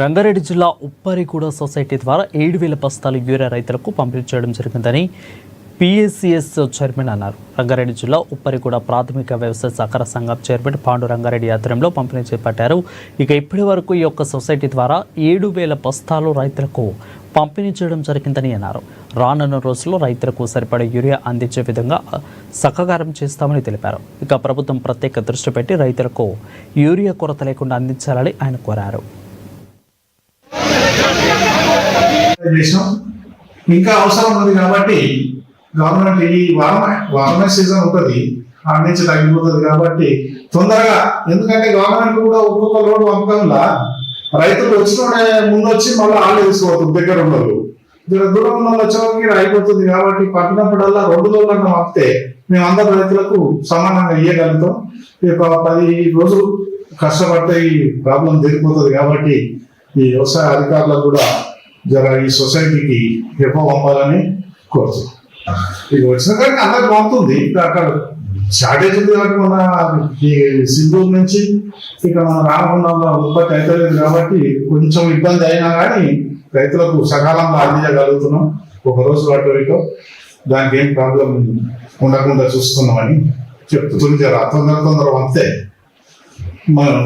రంగారెడ్డి జిల్లా ఉప్పరిగూడ సొసైటీ ద్వారా 7,000 బస్తాలు యూరియా రైతులకు పంపిణీ చేయడం జరిగిందని పిఎస్సిఎస్ చైర్మన్ అన్నారు. రంగారెడ్డి జిల్లా ఉప్పరిగూడ ప్రాథమిక వ్యవసాయ సహకార సంఘం చైర్మన్ పాండు రంగారెడ్డి ఆధ్వర్యంలో పంపిణీ చేపట్టారు. ఇక ఇప్పటి వరకు ఈ యొక్క సొసైటీ ద్వారా 7,000 బస్తాలు రైతులకు పంపిణీ చేయడం జరిగిందని అన్నారు. రానున్న రోజుల్లో రైతులకు సరిపడే యూరియా అందించే విధంగా సహకారం చేస్తామని తెలిపారు. ఇక ప్రభుత్వం ప్రత్యేక దృష్టి పెట్టి రైతులకు యూరియా కొరత లేకుండా అందించాలని ఆయన కోరారు. ఇంకా అవసరం ఉంది కాబట్టి గవర్నమెంట్ ఈ వారమే సీజన్ ఉంటుంది, ఆ నుంచి తగ్గిపోతుంది కాబట్టి తొందరగా, ఎందుకంటే గవర్నమెంట్ కూడా ఒక్కొక్క లోటు పంపకంలా రైతులు వచ్చిన ముందు వచ్చి మళ్ళీ ఆళ్ళు తీసుకోవద్దు, దగ్గర ఉండరు, దూరం ఉన్న వచ్చేవారికి అయిపోతుంది కాబట్టి పట్టినప్పుడల్లా 2 రోజులన్నా పంపితే మేము అందరు రైతులకు సమానంగా ఇవ్వగలుగుతాం. ఈ 10 రోజులు కష్టపడితే ఈ ప్రాబ్లం తీరిపోతుంది కాబట్టి ఈ వ్యవసాయ అధికారులకు కూడా జర ఈ సొసైటీకి ఎక్కువ పంపాలని కోరుతున్నాం. ఇది వచ్చిన కానీ అందరికి పంపుతుంది, అక్కడ షార్టేజ్ ఉంది కాబట్టి మన ఈ సింధూరు నుంచి ఇక మన రామగుండంలో ఉత్పత్తి అవుతలేదు కాబట్టి కొంచెం ఇబ్బంది అయినా కానీ రైతులకు సకాలంలో అందించగలుగుతున్నాం. ఒక రోజు వాటితో దానికి ఏం ప్రాబ్లం ఉండకుండా చూస్తున్నామని చెప్తుంది. జర తొందర పంపితే మనం